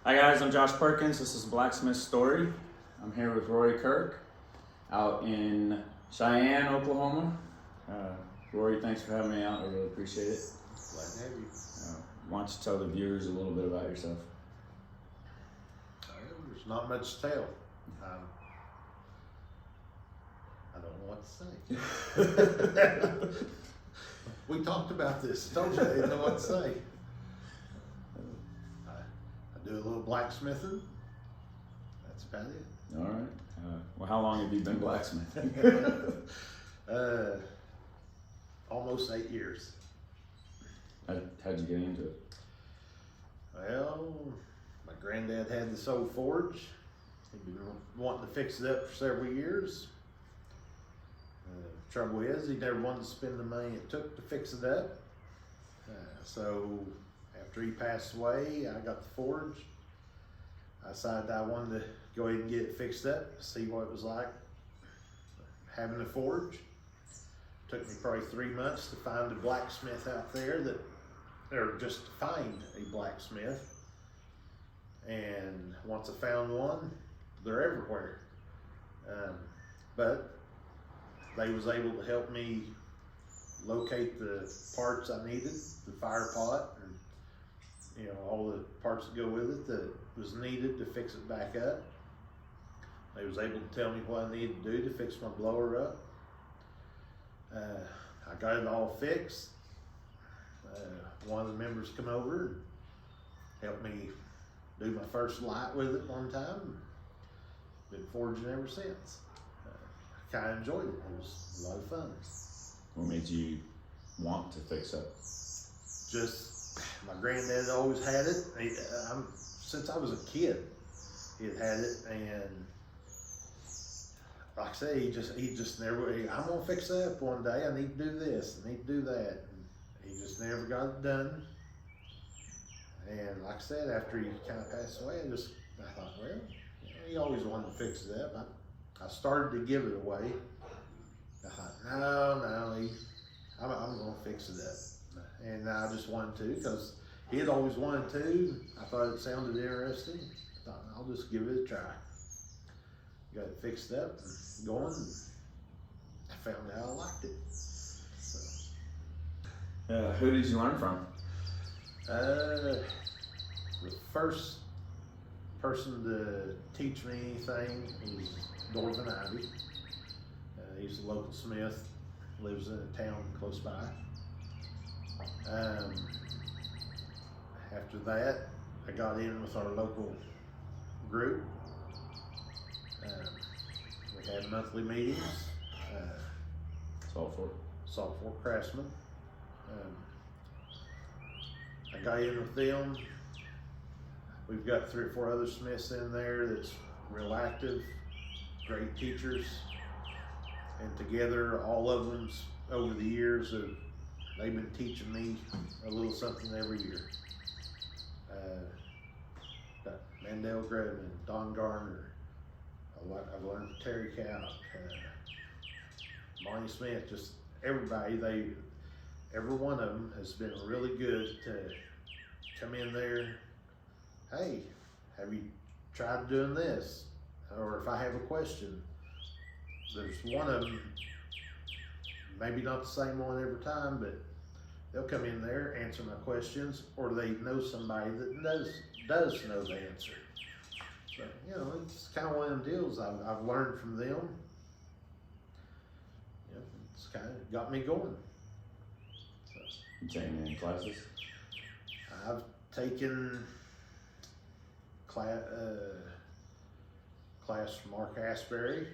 Hi guys, I'm Josh Perkins. This is Blacksmith Story. I'm here with Rory Kirk out in Cheyenne, Oklahoma. Rory, thanks for having me out. I really appreciate it. Glad to have you. Why don't you tell the viewers a little bit about yourself? There's not much to tell. I don't know what to say. We talked about this. Told you I didn't know what to say. I do a little blacksmithing. That's about it. All right. Well, how long have you been blacksmithing? Almost 8 years. How'd you get into it? Well, my granddad had this old forge. He'd been wanting to fix it up for several years. Trouble is, he never wanted to spend the money it took to fix it up. So after he passed away, I got the forge. I decided I wanted to go ahead and get it fixed up, see what it was like having a forge. Took me probably 3 months to find a blacksmith out there or just to find a blacksmith. And once I found one, they're everywhere. But they was able to help me locate the parts I needed, the fire pot, and all the parts that go with it that was needed to fix it back up. They was able to tell me what I needed to do to fix my blower up. I got it all fixed. One of the members come over and helped me do my first light with it one time. Been forging ever since. I kind of enjoyed it. It was a lot of fun. What made you want to fix up? Just my granddad always had it. Since I was a kid, he had it, and like I say, he just never. I'm gonna fix it up one day. I need to do this. I need to do that. And he just never got it done. And like I said, after he kind of passed away, I thought, well, he always wanted to fix it up. I started to give it away. I thought, no, I'm gonna fix it up. And I just wanted to, because he had always wanted to. I thought it sounded interesting. I thought, I'll just give it a try. Got it fixed up and going, and I found out I liked it. So. Who did you learn from? The first person to teach me anything was Dorvin Ivy. He's a local smith, lives in a town close by. After that, I got in with our local group. We had monthly meetings. Salt Fork Craftsman. I got in with them. We've got 3 or 4 other smiths in there that's real active, great teachers, and together, all of them over the years, they've been teaching me a little something every year. Got Mandel Grudman, Don Garner. I've learned Terry Cow, Monty Smith, just everybody. Every one of them has been really good to come in there. Hey, have you tried doing this? Or if I have a question, there's one of them, maybe not the same one every time, but they'll come in there, answer my questions, or they know somebody that does know the answer. So, it's kind of one of them deals I've learned from them. It's kind of got me going. So, You taking any classes? I've taken class from Mark Asbury.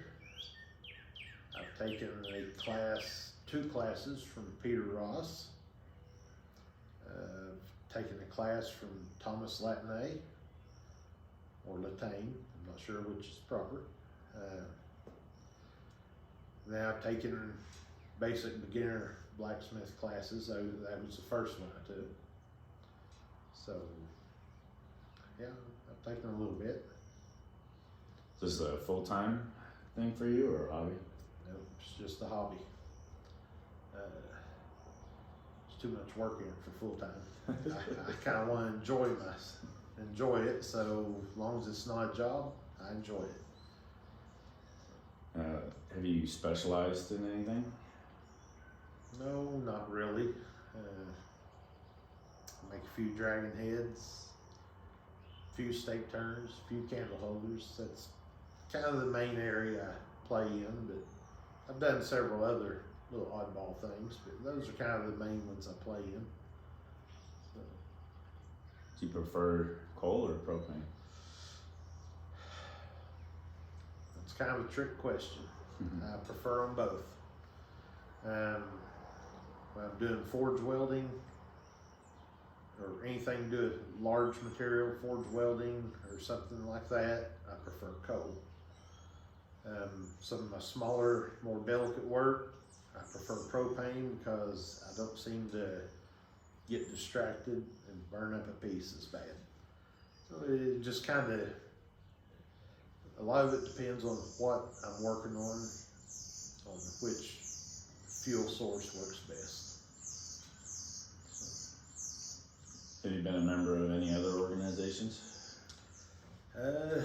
I've taken 2 classes from Peter Ross. I've taken a class from Thomas Latney, or Latane, I'm not sure which is proper. Now I've taken basic beginner blacksmith classes. That was the first one I took. So, yeah, I've taken a little bit. Is this a full-time thing for you or a hobby? No, it's just a hobby. It's too much work in it for full time. I kind of want to enjoy enjoy it. So as long as it's not a job, I enjoy it. Have you specialized in anything? No, not really. Make a few dragon heads, a few stake turners, a few candle holders. That's kind of the main area I play in, but I've done several other little oddball things, but those are kind of the main ones I play in. So, Do you prefer coal or propane? it's kind of a trick question. I prefer them both. When I'm doing forge welding or anything to do with large material, forge welding or something like that, I prefer coal. Some of my smaller, more delicate work, I prefer propane because I don't seem to get distracted and burn up a piece as bad. So it just kind of, a lot of it depends on what I'm working on which fuel source works best. Have you been a member of any other organizations? Well,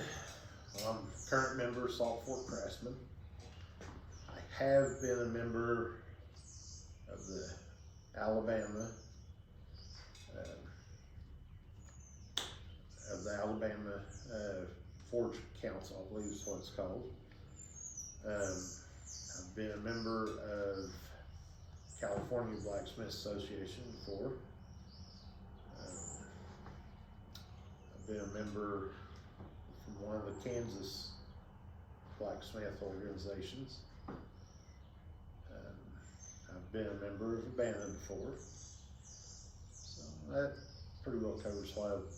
I'm a current member of Salt Fork Craftsman. I have been a member of the Alabama Forge Council, I believe is what it's called. I've been a member of California Blacksmith Association before. I've been a member from one of the Kansas blacksmith organizations. I've been a member of a band before. So that pretty well covers what I've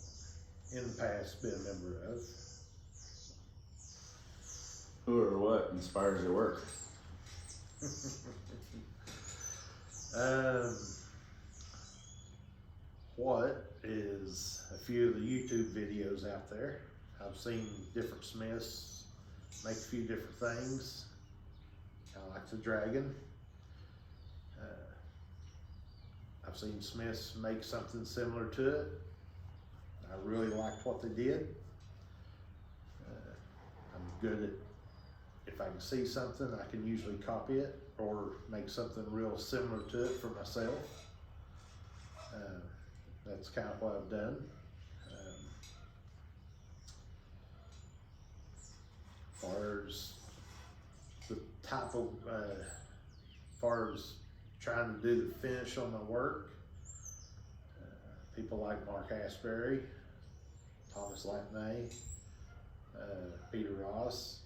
in the past been a member of. Who or what inspires your work? What is a few of the YouTube videos out there. I've seen different smiths make a few different things. I like the dragon. I've seen smiths make something similar to it. I really liked what they did. I'm good at, if I can see something, I can usually copy it or make something real similar to it for myself. That's kind of what I've done. As far as the type of, as far as trying to do the finish on my work, people like Mark Asbury, Thomas Latney, Peter Ross,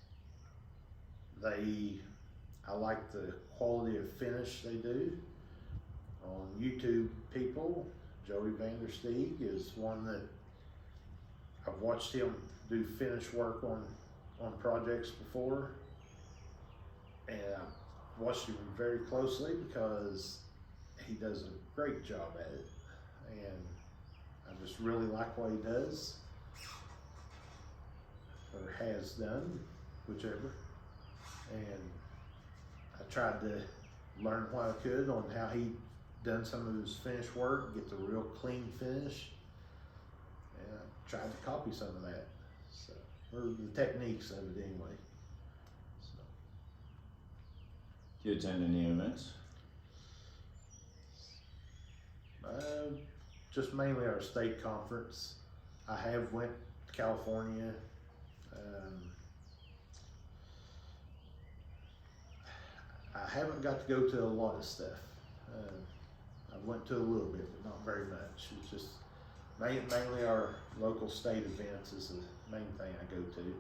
I like the quality of finish they do. On YouTube people, Joey Vandersteeg is one that I've watched him do finish work on projects before, and I've watched him very closely because he does a great job at it, and I just really like what he does, or has done, whichever. And I tried to learn what I could on how he done some of his finish work, get the real clean finish, and I tried to copy some of that. So, or the techniques of it anyway. So. Do you attend any events? Just mainly our state conference. I have went to California. I haven't got to go to a lot of stuff. I went to a little bit, but not very much. It's just mainly our local state events is the main thing I go to,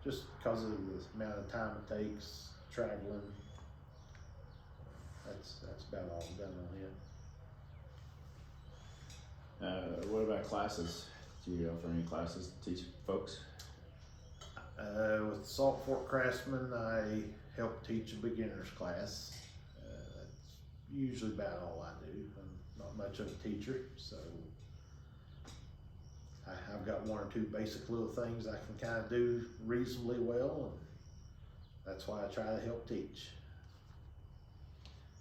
just because of the amount of time it takes traveling. That's about all I've done on it. What about classes? Do you offer any classes to teach folks? With Salt Fork Craftsman, I help teach a beginner's class. That's usually about all I do. I'm not much of a teacher, so I've got one or two basic little things I can kind of do reasonably well, and that's why I try to help teach.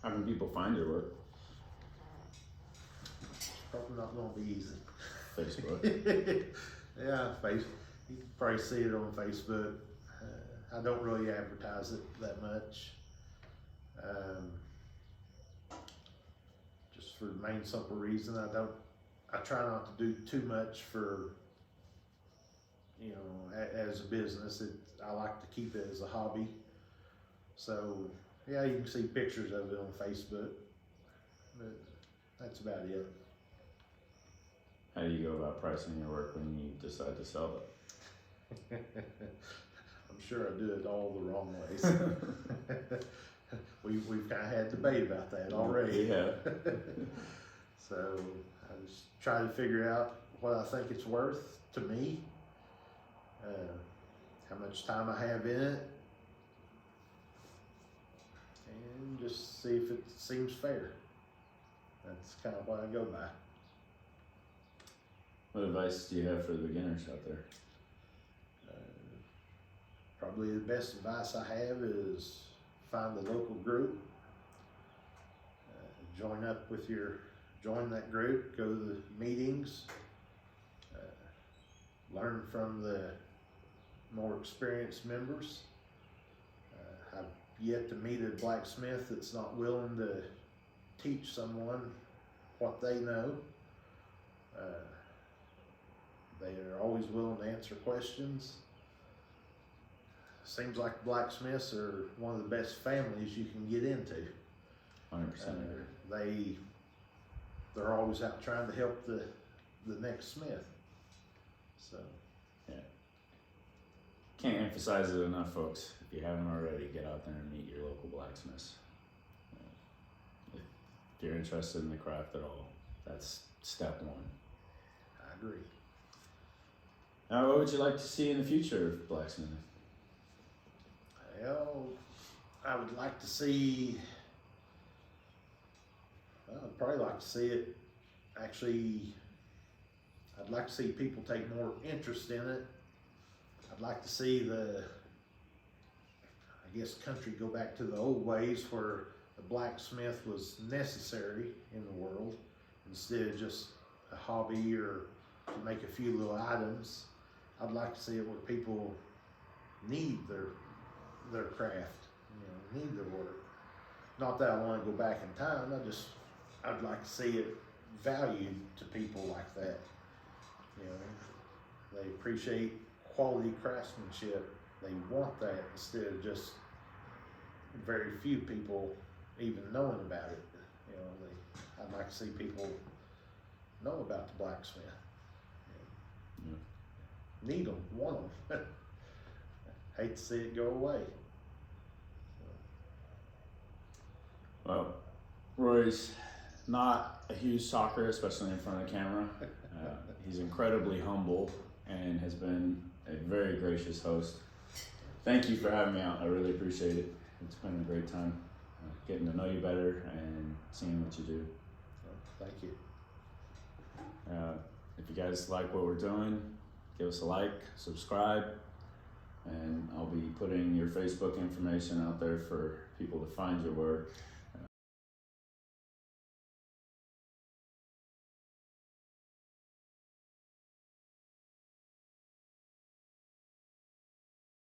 How can people find your work? It's probably not going to be easy. Facebook. Yeah, you can probably see it on Facebook. I don't really advertise it that much. Just for the main simple reason I try not to do too much for, as a business. I like to keep it as a hobby. So yeah, you can see pictures of it on Facebook, but that's about it. How do you go about pricing your work when you decide to sell it? I'm sure I do it all the wrong ways. We've kind of had debate about that already. Yeah. So I just try to figure out what I think it's worth to me, how much time I have in it, and just see if it seems fair. That's kind of what I go by. What advice do you have for the beginners out there? Probably the best advice I have is find a local group, join that group, go to the meetings, learn from the more experienced members. I've yet to meet a blacksmith that's not willing to teach someone what they know. They are always willing to answer questions. Seems like blacksmiths are one of the best families you can get into. 100%. They're always out trying to help the next smith. So yeah, can't emphasize it enough, folks. If you haven't already, get out there and meet your local blacksmiths. If you're interested in the craft at all, that's step one. I agree. Now, what would you like to see in the future of blacksmithing? Well, I would like to see, I'd probably like to see it actually, I'd like to see people take more interest in it. I'd like to see country go back to the old ways where the blacksmith was necessary in the world instead of just a hobby or to make a few little items. I'd like to see it where people need their craft, need their work. Not that I want to go back in time, I'd like to see it valued to people like that. They appreciate quality craftsmanship. They want that instead of just very few people even knowing about it. I'd like to see people know about the blacksmith. Need them, want them. Hate to see it go away. Well, Rory's not a huge talker, especially in front of the camera. He's incredibly humble and has been a very gracious host. Thank you for having me out. I really appreciate it. It's been a great time getting to know you better and seeing what you do. Thank you. If you guys like what we're doing, give us a like, subscribe, and I'll be putting your Facebook information out there for people to find your work.